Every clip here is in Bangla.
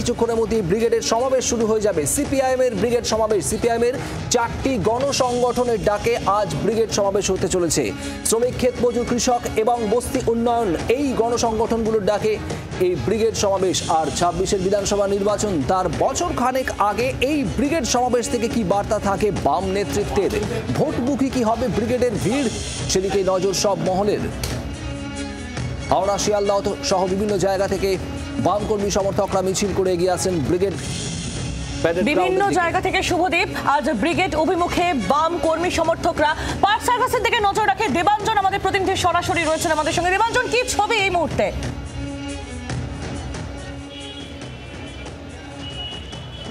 কিছুক্ষণের মধ্যে ব্রিগেডের সমাবেশ শুরু হয়ে যাবে। সিপিআইএম এর ব্রিগেড সমাবেশ। সিপিআইএম এর 4টি গণসংগঠনের ডাকে আজ ব্রিগেড সমাবেশ হতে চলেছে। শ্রমিক, ক্ষেত মজুর, কৃষক এবং বস্তি উন্নয়ন এই গণসংগঠনগুলোর ডাকে এই ব্রিগেড সমাবেশ। আর 26-এর বিধানসভা নির্বাচন তার বছর খানেক আগে এই ব্রিগেড সমাবেশ থেকে কি বার্তা থাকে বাম নেতৃত্বের? ভোটমুখী কি হবে ব্রিগেডের ভিড়? সেদিকে নজর সব মহলের। হাওড়া, শিয়ালদহ সহ বিভিন্ন জায়গা থেকে বাম কর্মী সমর্থকরা মিছিল করে এগিয়ে আসেন ব্রিগেড বিভিন্ন জায়গা থেকে। শুভদীপ, আজ ব্রিগেড অভিমুখে বাম কর্মী সমর্থকরা পার্ক সার্কাসের দিকে নজর রাখে। দেবাঞ্জন আমাদের প্রতিনিধি সরাসরি রয়েছেন আমাদের সঙ্গে। দেবাঞ্জন, কি ছবি এই মুহূর্তে?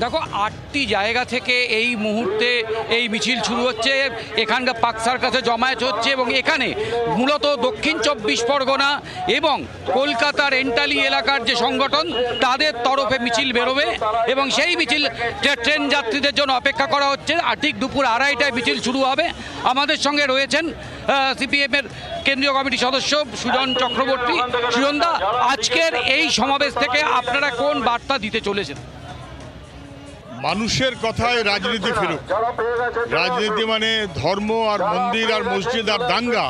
দেখো, 8টি জায়গা থেকে এই মুহূর্তে এই মিছিল শুরু হচ্ছে। এখানকার পার্ক সার্কাসে জমায়েত হচ্ছে এবং এখানে মূলত দক্ষিণ 24 পরগনা এবং কলকাতার এন্টালি এলাকার যে সংগঠন তাদের তরফে মিছিল বেরোবে এবং সেই মিছিল ট্রেন যাত্রীদের জন্য অপেক্ষা করা হচ্ছে। আর ঠিক দুপুর 2:30টায় মিছিল শুরু হবে। আমাদের সঙ্গে রয়েছেন সিপিএমের কেন্দ্রীয় কমিটির সদস্য সুজন চক্রবর্তী। সুজনদা, আজকের এই সমাবেশ থেকে আপনারা কোন বার্তা দিতে চলেছেন? মানুষের কথায় রাজনীতি ফিরুক। রাজনীতি মানে ধর্ম আর মন্দির আর মসজিদ আর দাঙ্গা,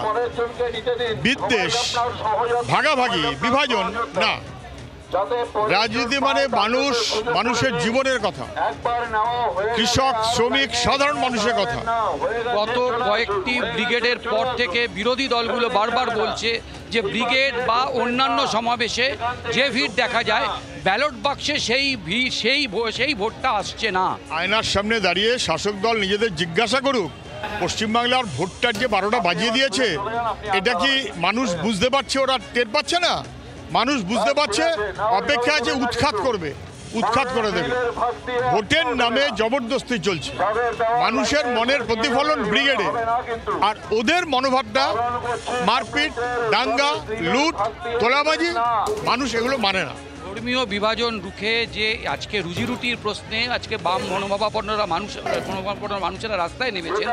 বিদ্বেষ, ভাগাভাগি, বিভাজন না। রাজনীতি মানে মানুষের জীবনের কথা, কৃষক, শ্রমিক, সাধারণ মানুষের কথা। গত কয়েকটি ব্রিগেডের পর থেকে বিরোধী দলগুলো বারবার বলছে যে ব্রিগেড বা অন্যান্য সমাবেশে যে ভিড় দেখা যায় ব্যালট বাক্সে সেই ভোটটা আসছে না। আয়নার সামনে দাঁড়িয়ে শাসক দল নিজেদের জিজ্ঞাসা করুক, পশ্চিমবাংলার ভোটটার যে 12টা বাজিয়ে দিয়েছে এটা কি মানুষ বুঝতে পারছে? ওরা টের পাচ্ছে না? মানুষ বুঝতে পারছে, অপেক্ষা আছে, উৎখাত করবে, উৎখাত করে দেবে। ভোটের নামে জবরদস্তি চলছে। মানুষের মনের প্রতিফলন ব্রিগেডে, আর ওদের মনোভাবটা মারপিট, দাঙ্গা, লুট, তোলাবাজি। মানুষ এগুলো মানে না। ধর্মীয় বিভাজন রুখে যে আজকে রুজিরুটির প্রশ্নে আজকে বাম মনোভাবাপন্ন মানুষেরা রাস্তায় নেমেছেন,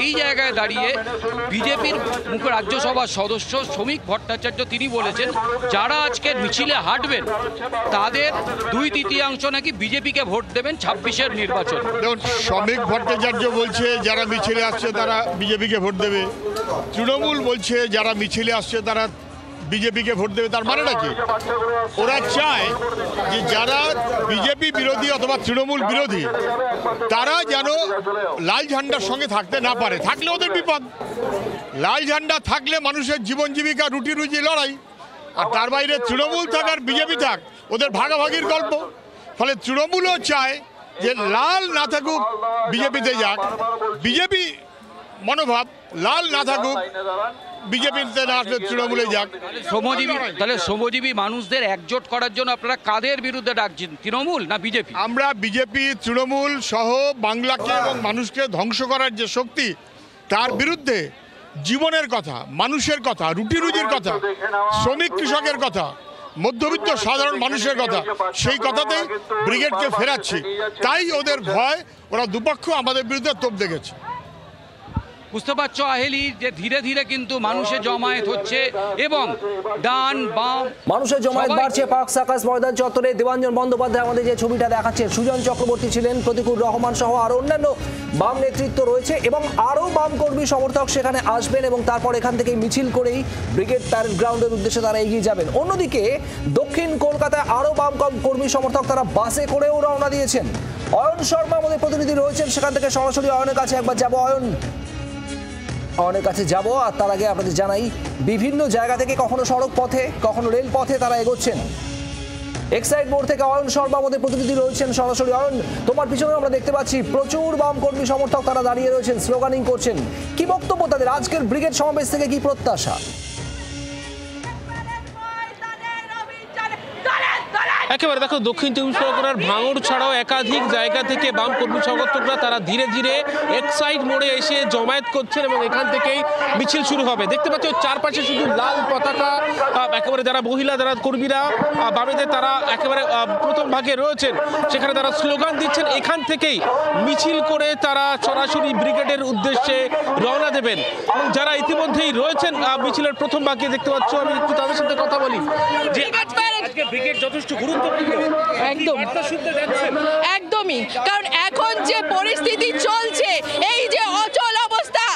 এই জায়গায় দাঁড়িয়ে বিজেপির মুখ্য রাজ্যসভার সদস্য শ্রমিক ভট্টাচার্য তিনি বলেছেন যারা আজকের মিছিলে হাঁটবেন তাদের 2/3 নাকি বিজেপিকে ভোট দেবেন 26-এর নির্বাচন। দেখুন, শ্রমিক ভট্টাচার্য বলছে যারা মিছিলে আসছে তারা বিজেপিকে ভোট দেবে। তৃণমূল বলছে যারা মিছিলে আসছে তারা বিজেপিকে ভোট দেবে। তার মানেটা কি? ওরা চায় যে যারা বিজেপি বিরোধী অথবা তৃণমূল বিরোধী তারা যেন লাল ঝান্ডার সঙ্গে থাকতে না পারে। থাকলে ওদের বিপদ। লাল ঝান্ডা থাকলে মানুষের জীবন জীবিকা, রুটি রুজি লড়াই। আর তার বাইরে তৃণমূল থাক আর বিজেপি থাক, ওদের ভাগাভাগির গল্প। ফলে তৃণমূলও চায় যে লাল না থাকুক, বিজেপিতে যাক। বিজেপি মনোভাব লাল না থাকুক, বিজেপিতে না আসলে তৃণমূলে যাক। তাহলে শ্রমজীবী মানুষদের একজোট করার জন্য আপনারা কাদের বিরুদ্ধে ডাকছেন, তৃণমূল না বিজেপি? আমরা বিজেপি, তৃণমূল সহ বাংলাকে এবং মানুষকে ধ্বংস করার যে শক্তি তার বিরুদ্ধে জীবনের কথা, মানুষের কথা, রুটি রুজির কথা, শ্রমিক কৃষকের কথা, মধ্যবিত্ত সাধারণ মানুষের কথা, সেই কথাতেই ব্রিগেডকে ফেরাচ্ছি। তাই ওদের ভয়, ওরা দুপক্ষ আমাদের বিরুদ্ধে তোপ দেখেছে। বুঝতে পারছো আহেলি যে ধীরে ধীরে কিন্তু মানুষের জমায়েত হচ্ছে এবং ডান বাম মানুষের জমায়েত বাড়ছে পার্ক সার্কাস ময়দান চত্বরে। দেবাঞ্জন বন্দ্যোপাধ্যায় আমাদের যে ছবিটা দেখাচ্ছে, সুজন চক্রবর্তী ছিলেন, প্রতিকুর রহমান সহ আরো অন্যান্য বাম নেতৃত্ব রয়েছে এবং আরো বাম কর্মী সমর্থক সেখানে আসবেন এবং তারপর এখান থেকে মিছিল করেই ব্রিগেড প্যারেড গ্রাউন্ডের উদ্দেশ্যে তারা এগিয়ে যাবেন। অন্যদিকে দক্ষিণ কলকাতায় আরো বাম কর্মী সমর্থক তারা বাসে করেও রওনা দিয়েছেন। অয়ন শর্মা আমাদের প্রতিনিধি রয়েছেন সেখান থেকে, সরাসরি অয়নের কাছে একবার যাবো। অয়নের কাছে যাব, আর তার আগে আপনাদের জানাই বিভিন্ন জায়গা থেকে কখনো সড়ক পথে কখনো রেল পথে তারা এগোচ্ছেন। এক্সাইড মোড় থেকে অয়ন শর্মা আমাদের প্রতিনিধি রয়েছেন সরাসরি। অয়ন, তোমার পিছনে আমরা দেখতে পাচ্ছি প্রচুর বাম কর্মী সমর্থক তারা দাঁড়িয়ে রয়েছেন, স্লোগানিং করছেন। কি বক্তব্য তাদের? আজকের ব্রিগেড সমাবেশ থেকে কি প্রত্যাশা? একেবারে দেখো, দক্ষিণ 24 পরগনার ভাঙড় ছাড়াও একাধিক জায়গা থেকে বাম কর্মী সমর্থকরা তারা ধীরে ধীরে এক্সাইড মোড়ে এসে জমায়েত করছেন এবং এখান থেকেই মিছিল শুরু হবে। দেখতে পাচ্ছ চারপাশে শুধু লাল পতাকা, একেবারে যারা মহিলা যারা কর্মীরা বামেদের তারা একেবারে প্রথম ভাগে রয়েছেন, সেখানে তারা স্লোগান দিচ্ছেন। এখান থেকেই মিছিল করে তারা সরাসরি ব্রিগেডের উদ্দেশ্যে রওনা দেবেন। এবং যারা ইতিমধ্যেই রয়েছেন মিছিলের প্রথম ভাগে দেখতে পাচ্ছ, আমি একটু তাদের সাথে কথা বলি যে আজকে ব্রিগেড যথেষ্ট গুরুত্বপূর্ণ, একদম। কি বার্তা শুনতে যাচ্ছেন? একদমই, কারণ এখন যে পরিস্থিতি চলছে, এই যে অচল অবস্থা,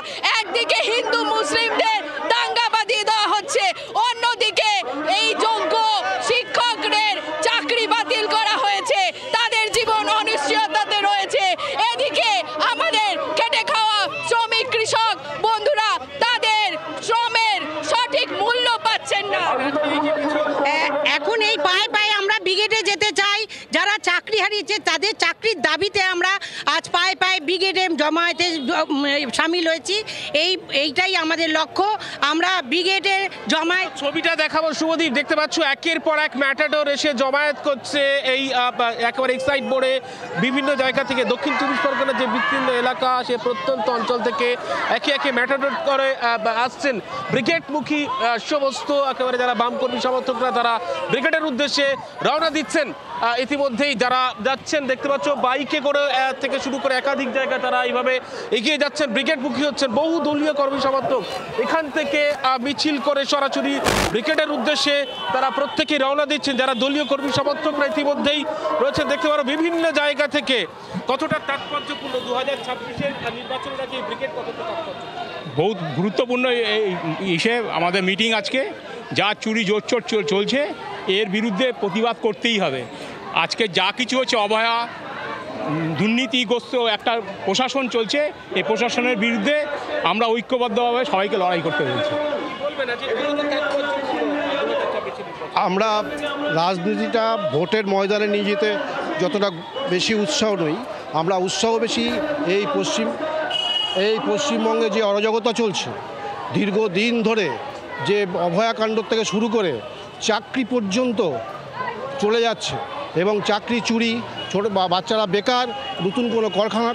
একদিকে হিন্দু মুসলিমদের দাঙ্গা বাঁধিয়ে দেওয়া হচ্ছে, অন্যদিকে এই যোগ্য শিক্ষকদের চাকরি বাতিল করা হয়েছে, তাদের জীবন অনিশ্চয়তাতে রয়েছে। এদিকে আমাদের খেটে খাওয়া শ্রমিক কৃষক বন্ধুরা তাদের শ্রমের সঠিক মূল্য পাচ্ছেন না। এখন এই পায়ে পায়ে আমরা ব্রিগেডে যেতে চাই। যারা চাকরি হারিয়েছে তাদের চাকরির দাবিতে আমরা আজ পায়ে পায়ে ব্রিগেডে জমায়েতে সামিল হয়েছি। এইটাই আমাদের লক্ষ্য। আমরা ব্রিগেডে জমায়েত ছবিটা দেখাবো শুভদীপ, দেখতে পাচ্ছ একের পর এক ম্যাটাডোর এসে জমায়েত করছে এই একেবারে এক্সাইড বোর্ডে বিভিন্ন জায়গা থেকে, দক্ষিণ চব্বিশ পরগনার যে বিস্তীর্ণ এলাকা সে প্রত্যন্ত অঞ্চল থেকে একে একে ম্যাটাডোর করে আসছেন ব্রিগেডমুখী সমস্ত একেবারে যারা বামকর্মী সমর্থকরা, তারা ব্রিগেডের উদ্দেশ্যে রওনা দিচ্ছেন। ইতিমধ্যেই যারা যাচ্ছেন দেখতে পাচ্ছ বাইকে করে থেকে শুরু করে একাধিক জায়গায় তারা এইভাবে এগিয়ে যাচ্ছেন, ব্রিগেডমুখী হচ্ছেন। বহু দলীয় কর্মী সমর্থক এখান থেকে মিছিল করে সরাসরি ব্রিগেডের উদ্দেশ্যে তারা প্রত্যেকেই রওনা দিচ্ছেন। যারা দলীয় কর্মী সমর্থকরা ইতিমধ্যেই রয়েছেন দেখতে পারো বিভিন্ন জায়গা থেকে। কতটা তাৎপর্যপূর্ণ 2026-এর নির্বাচনের আগে এই ব্রিগেড কতটা তাৎপর্য? বহুত গুরুত্বপূর্ণ হিসেবে আমাদের মিটিং আজকে। যা চুরি জোরচোর চলছে এর বিরুদ্ধে প্রতিবাদ করতেই হবে। আজকে যা কিছু হচ্ছে অবহেলা দুর্নীতিগ্রস্ত একটা প্রশাসন চলছে, এই প্রশাসনের বিরুদ্ধে আমরা ঐক্যবদ্ধভাবে সবাইকে লড়াই করতে বলছি। আমরা রাজনীতিটা ভোটের ময়দানে নিয়ে যেতে যতটা বেশি উৎসাহ নই, আমরা উৎসাহ বেশি এই পশ্চিমবঙ্গে যে অরাজকতা চলছে দীর্ঘদিন ধরে, যে অভয়াকাণ্ড থেকে শুরু করে চাকরি পর্যন্ত চলে যাচ্ছে এবং চাকরি চুরি, ছোট বাচ্চারা বেকার, নতুন কোনো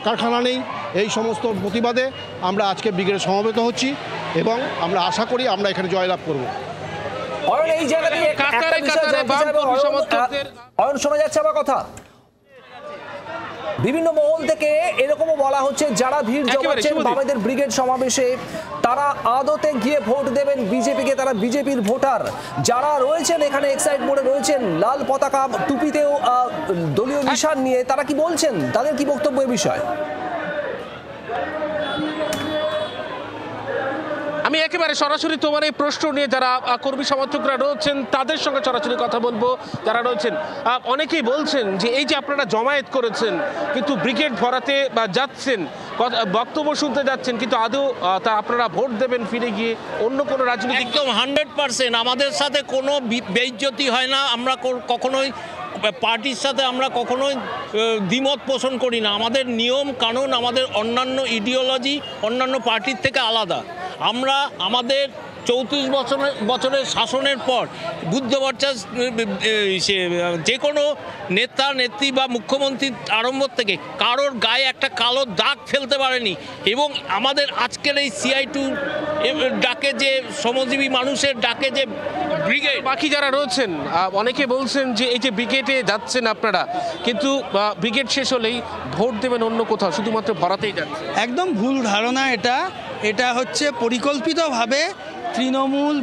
কারখানা নেই, এই সমস্ত প্রতিবাদে আমরা আজকে ব্রিগেডে সমবেত হচ্ছি এবং আমরা আশা করি আমরা এখানে জয়লাভ করব। অয়ন, এই জায়গা থেকে একটা বিষয় জানতে চাইবো। অয়ন, শোনা যাচ্ছে আমার কথা? বিভিন্ন মহল থেকে এরকমও বলা হচ্ছে যারা ভিড় জমাচ্ছেন বামেদের ব্রিগেড সমাবেশে তারা আদতে গিয়ে ভোট দেবেন বিজেপিকে, তারা বিজেপির ভোটার। যারা রয়েছেন এখানে এক্সাইড বোর্ডে রয়েছেন লাল পতাকা টুপিতেও দলীয় নিশান নিয়ে, তারা কি বলছেন, তাদের কি বক্তব্য এই বিষয়ে? আমি একেবারে সরাসরি তোমার এই প্রশ্ন নিয়ে যারা কর্মী সমর্থকরা রয়েছেন তাদের সঙ্গে সরাসরি কথা বলবো। যারা রয়েছেন অনেকেই বলছেন যে এই যে আপনারা জমায়েত করেছেন কিন্তু ব্রিগেড ভরাতে যাচ্ছেন, বক্তব্য শুনতে যাচ্ছেন, কিন্তু আদৌ তা আপনারা ভোট দেবেন ফিরে গিয়ে অন্য কোনো রাজনীতি? একদম 100%। আমাদের সাথে কোনো বেইজ্জতি হয় না, আমরা কখনোই পার্টির সাথে আমরা কখনোই দ্বিমত পোষণ করি না। আমাদের নিয়ম কানুন আমাদের অন্যান্য ইডিওলজি অন্যান্য পার্টির থেকে আলাদা। আমরা আমাদের 34 বছরের শাসনের পর বুদ্ধবর্চা যে কোনো নেতা নেত্রী বা মুখ্যমন্ত্রী আরম্ভ থেকে কারোর গায়ে একটা কালো দাগ ফেলতে পারেনি। এবং আমাদের আজকের এই CI2 ডাকে, যে শ্রমজীবী মানুষের ডাকে যে ব্রিগেড, বাকি যারা রয়েছেন অনেকে বলছেন যে এই যে ব্রিগেডে যাচ্ছেন আপনারা, কিন্তু ব্রিগেড শেষ হলেই ভোট দেবেন অন্য কোথাও, শুধুমাত্র ভরাতেই যাচ্ছে। একদম ভুল ধারণা এটা হচ্ছে পরিকল্পিতভাবে তৃণমূল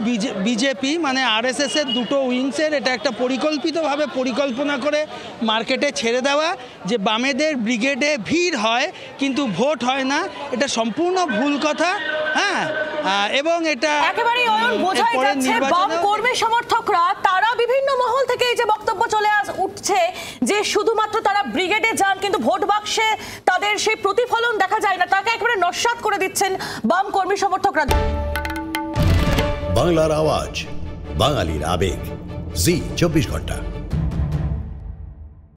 বিজেপি মানে RSS-এর দুটো উইংসের এটা একটা পরিকল্পিতভাবে পরিকল্পনা করে মার্কেটে ছেড়ে দেওয়া যে বামেদের ব্রিগেডে ভিড় হয় কিন্তু ভোট হয় না, এটা সম্পূর্ণ ভুল কথা। হ্যাঁ, এবং এটা একেবারেই বোঝাই যাচ্ছে বাম কর্মী সমর্থকরা তারা বিভিন্ন মহল থেকে এই যে বক্তব্য চলে উঠছে যে শুধুমাত্র তারা ব্রিগেডে যান কিন্তু ভোট বাক্সে তাদের সেই প্রতিফলন দেখা যায় না, তাকে একেবারে নস্যাৎ করে দিচ্ছেন বাম কর্মী সমর্থকরা। বাংলার আওয়াজ, বাঙালির আবেগ, জি 24 ঘন্টা।